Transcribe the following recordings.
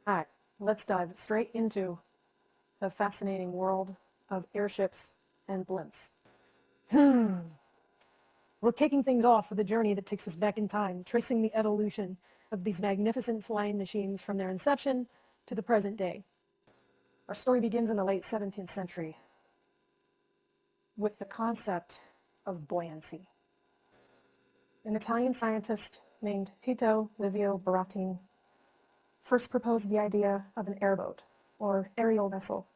Alright, let's dive straight into the fascinating world of airships and blimps. We're kicking things off with a journey that takes us back in time, tracing the evolution of these magnificent flying machines from their inception to the present day. Our story begins in the late 17th century with the concept of buoyancy. An Italian scientist named Tito Livio Baratin first proposed the idea of an airboat, or aerial vessel.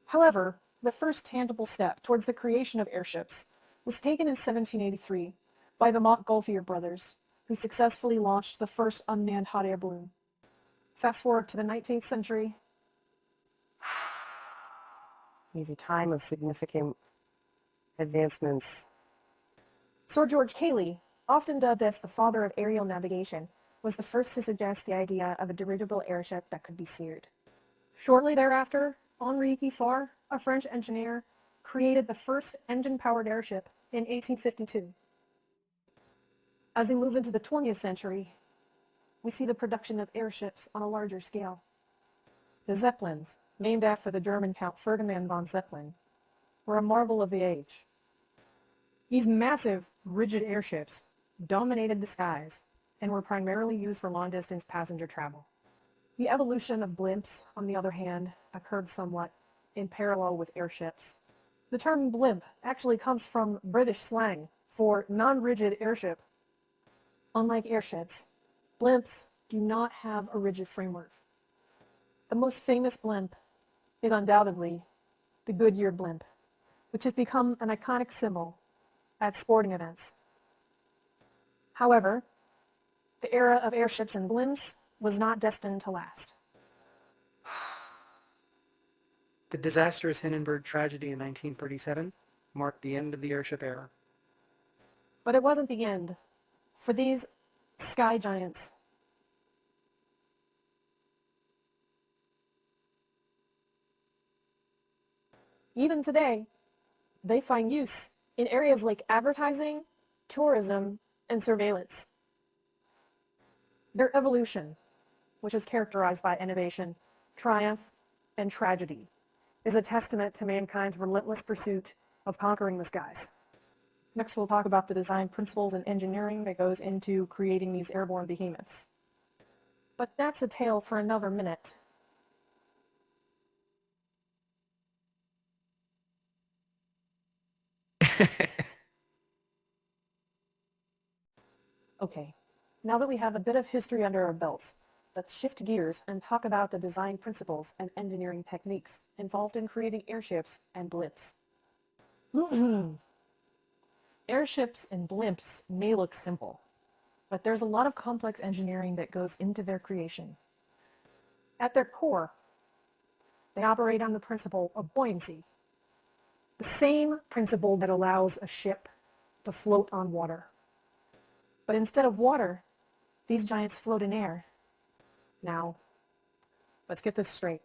However, the first tangible step towards the creation of airships was taken in 1783 by the Montgolfier brothers, who successfully launched the first unmanned hot air balloon. Fast forward to the 19th century. Is a time of significant advancements. Sir George Cayley, often dubbed as the father of aerial navigation, was the first to suggest the idea of a dirigible airship that could be steered. Shortly thereafter, Henri Giffard, a French engineer, created the first engine-powered airship in 1852. As we move into the 20th century, we see the production of airships on a larger scale. The Zeppelins, named after the German Count Ferdinand von Zeppelin, were a marvel of the age. These massive, rigid airships dominated the skies and were primarily used for long-distance passenger travel. The evolution of blimps, on the other hand, occurred somewhat in parallel with airships. The term blimp actually comes from British slang for non-rigid airship. Unlike airships, blimps do not have a rigid framework. The most famous blimp is undoubtedly the Goodyear blimp, which has become an iconic symbol at sporting events. However, the era of airships and blimps was not destined to last. The disastrous Hindenburg tragedy in 1937 marked the end of the airship era. But it wasn't the end for these sky giants. Even today, they find use in areas like advertising, tourism, and surveillance. Their evolution, which is characterized by innovation, triumph, and tragedy, is a testament to mankind's relentless pursuit of conquering the skies. Next, we'll talk about the design principles and engineering that goes into creating these airborne behemoths. But that's a tale for another minute. Okay, now that we have a bit of history under our belts, let's shift gears and talk about the design principles and engineering techniques involved in creating airships and blimps. Airships and blimps may look simple, but there's a lot of complex engineering that goes into their creation. At their core, they operate on the principle of buoyancy, the same principle that allows a ship to float on water. But instead of water, these giants float in air. Now, let's get this straight.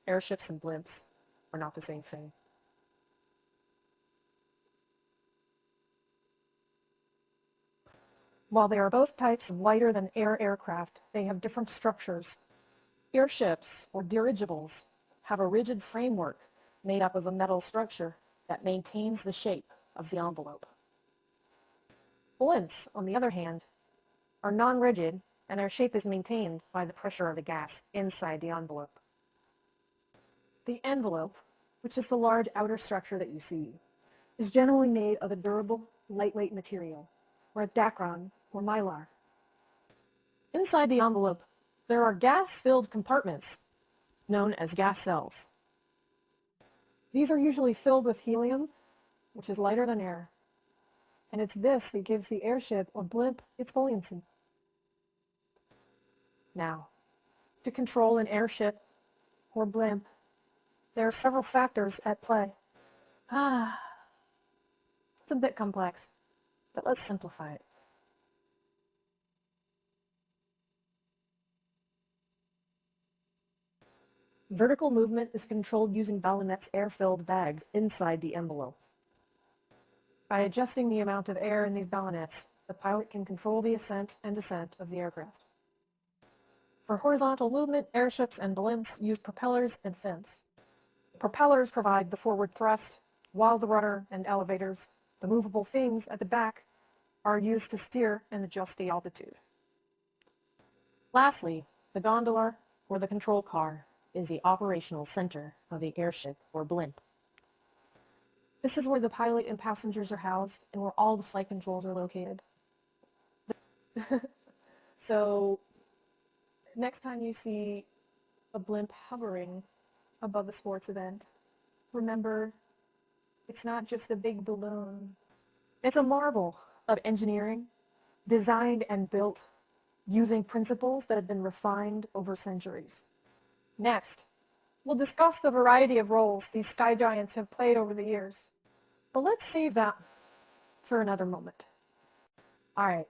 Airships and blimps are not the same thing. While they are both types of lighter-than-air aircraft, they have different structures. Airships, or dirigibles, have a rigid framework made up of a metal structure that maintains the shape of the envelope. Blimps, on the other hand, are non-rigid, and their shape is maintained by the pressure of the gas inside the envelope. The envelope, which is the large outer structure that you see, is generally made of a durable, lightweight material, or a dacron or mylar. Inside the envelope, there are gas-filled compartments known as gas cells. These are usually filled with helium, which is lighter than air, and it's this that gives the airship or blimp its buoyancy. Now, to control an airship or blimp, there are several factors at play. It's a bit complex, but let's simplify it. Vertical movement is controlled using ballonet's air-filled bags inside the envelope. By adjusting the amount of air in these ballonets, the pilot can control the ascent and descent of the aircraft. For horizontal movement, airships and blimps use propellers and fins. Propellers provide the forward thrust, while the rudder and elevators, the movable things at the back, are used to steer and adjust the altitude. Lastly, the gondola, or the control car, is the operational center of the airship or blimp. This is where the pilot and passengers are housed and where all the flight controls are located. So, next time you see a blimp hovering above a sports event, remember, it's not just a big balloon. It's a marvel of engineering, designed and built using principles that have been refined over centuries. Next, we'll discuss the variety of roles these sky giants have played over the years. But let's save that for another moment. Alright,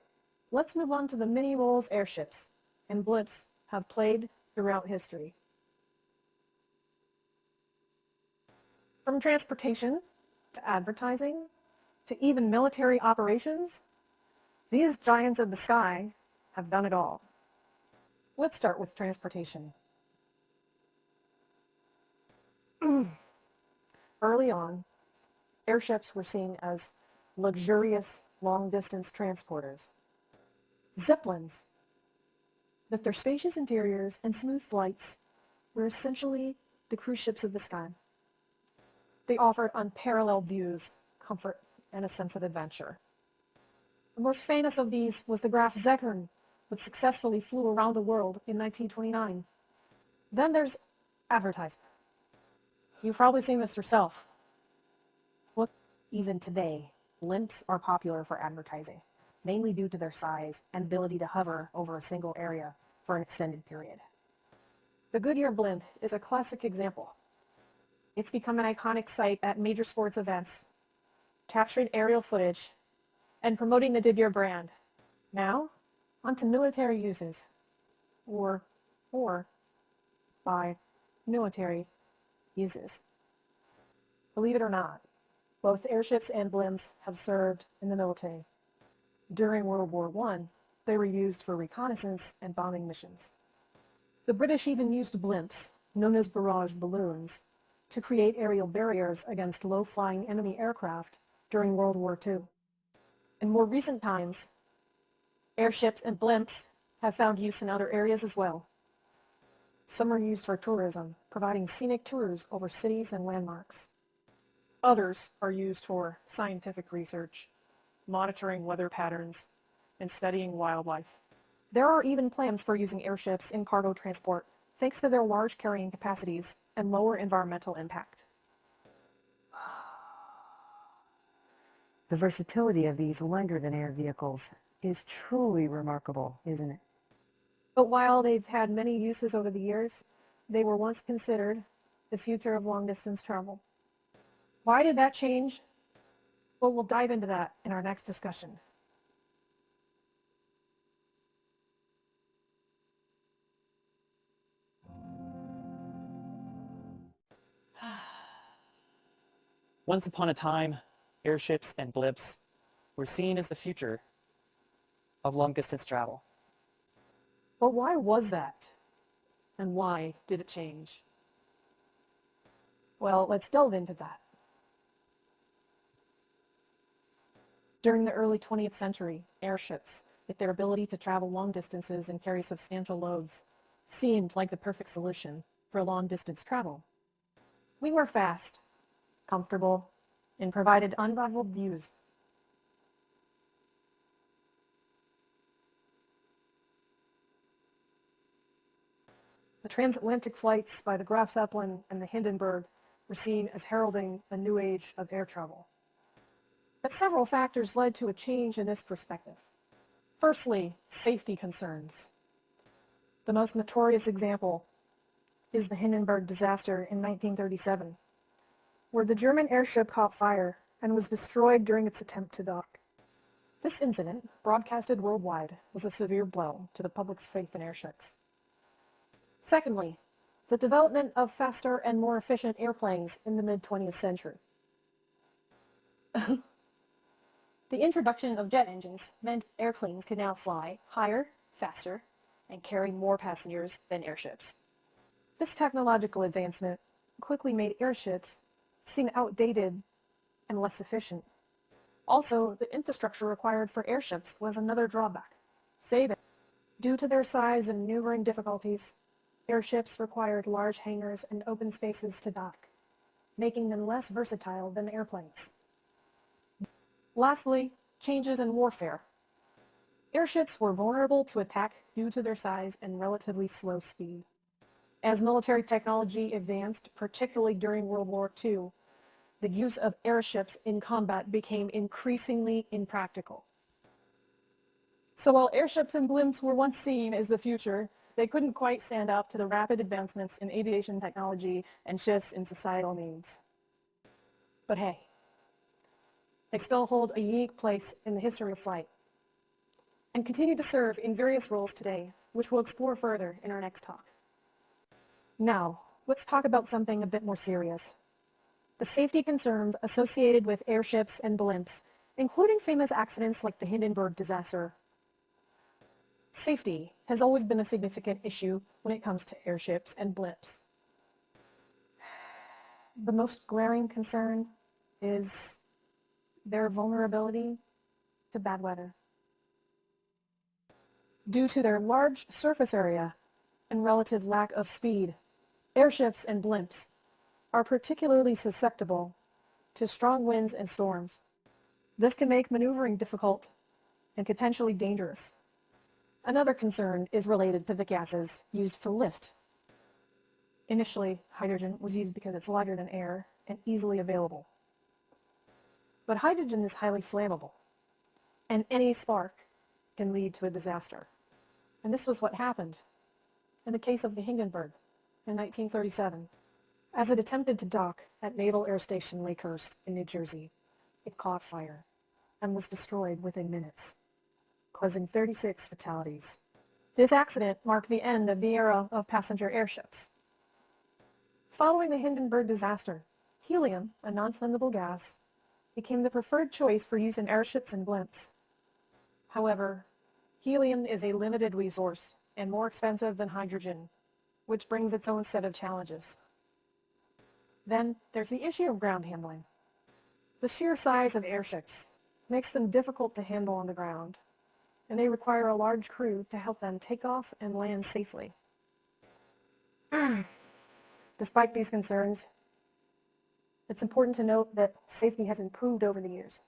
let's move on to the many roles airships and blimps have played throughout history. From transportation to advertising to even military operations, these giants of the sky have done it all. Let's start with transportation. Early on, airships were seen as luxurious long-distance transporters. Zeppelins, with their spacious interiors and smooth flights, were essentially the cruise ships of the sky. They offered unparalleled views, comfort, and a sense of adventure. The most famous of these was the Graf Zeppelin, which successfully flew around the world in 1929. Then there's advertising. You've probably seen this yourself. Look, even today, blimps are popular for advertising, mainly due to their size and ability to hover over a single area for an extended period. The Goodyear blimp is a classic example. It's become an iconic sight at major sports events, capturing aerial footage and promoting the Goodyear brand. Now, onto military uses, or by military uses. Believe it or not, both airships and blimps have served in the military. During World War I, they were used for reconnaissance and bombing missions. The British even used blimps, known as barrage balloons, to create aerial barriers against low-flying enemy aircraft during World War II. In more recent times, airships and blimps have found use in other areas as well. Some are used for tourism, providing scenic tours over cities and landmarks. Others are used for scientific research, monitoring weather patterns, and studying wildlife. There are even plans for using airships in cargo transport, thanks to their large carrying capacities and lower environmental impact. The versatility of these lighter-than-air vehicles is truly remarkable, isn't it? But while they've had many uses over the years, they were once considered the future of long-distance travel. Why did that change? Well, we'll dive into that in our next discussion. Once upon a time, airships and blimps were seen as the future of long-distance travel. But why was that? And why did it change? Well, let's delve into that. During the early 20th century, airships, with their ability to travel long distances and carry substantial loads, seemed like the perfect solution for long-distance travel. We were fast, comfortable, and provided unrivaled views. The transatlantic flights by the Graf Zeppelin and the Hindenburg were seen as heralding a new age of air travel. But several factors led to a change in this perspective. Firstly, safety concerns. The most notorious example is the Hindenburg disaster in 1937, where the German airship caught fire and was destroyed during its attempt to dock. This incident, broadcasted worldwide, was a severe blow to the public's faith in airships. Secondly, the development of faster and more efficient airplanes in the mid-20th century. The introduction of jet engines meant airplanes could now fly higher, faster, and carry more passengers than airships. This technological advancement quickly made airships seem outdated and less efficient. Also, the infrastructure required for airships was another drawback. Say that due to their size and maneuvering difficulties, airships required large hangars and open spaces to dock, making them less versatile than airplanes. Lastly, changes in warfare. Airships were vulnerable to attack due to their size and relatively slow speed. As military technology advanced, particularly during World War II, the use of airships in combat became increasingly impractical. So while airships and blimps were once seen as the future, they couldn't quite stand up to the rapid advancements in aviation technology and shifts in societal needs. But hey, they still hold a unique place in the history of flight and continue to serve in various roles today, which we'll explore further in our next talk. Now, let's talk about something a bit more serious. The safety concerns associated with airships and blimps, including famous accidents like the Hindenburg disaster. Safety has always been a significant issue when it comes to airships and blimps. The most glaring concern is their vulnerability to bad weather. Due to their large surface area and relative lack of speed, airships and blimps are particularly susceptible to strong winds and storms. This can make maneuvering difficult and potentially dangerous. Another concern is related to the gases used for lift. Initially, hydrogen was used because it's lighter than air and easily available. But hydrogen is highly flammable, and any spark can lead to a disaster. And this was what happened in the case of the Hindenburg in 1937. As it attempted to dock at Naval Air Station Lakehurst in New Jersey, it caught fire and was destroyed within minutes, causing 36 fatalities. This accident marked the end of the era of passenger airships. Following the Hindenburg disaster, helium, a non-flammable gas, became the preferred choice for use in airships and blimps. However, helium is a limited resource and more expensive than hydrogen, which brings its own set of challenges. Then there's the issue of ground handling. The sheer size of airships makes them difficult to handle on the ground, and they require a large crew to help them take off and land safely. Despite these concerns, it's important to note that safety has improved over the years.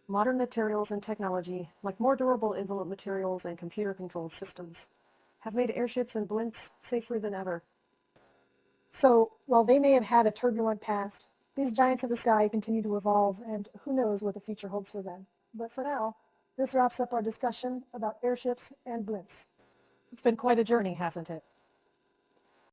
Modern materials and technology, like more durable envelope materials and computer-controlled systems, have made airships and blimps safer than ever. So, while they may have had a turbulent past, these giants of the sky continue to evolve, and who knows what the future holds for them. But for now, this wraps up our discussion about airships and blimps. It's been quite a journey, hasn't it?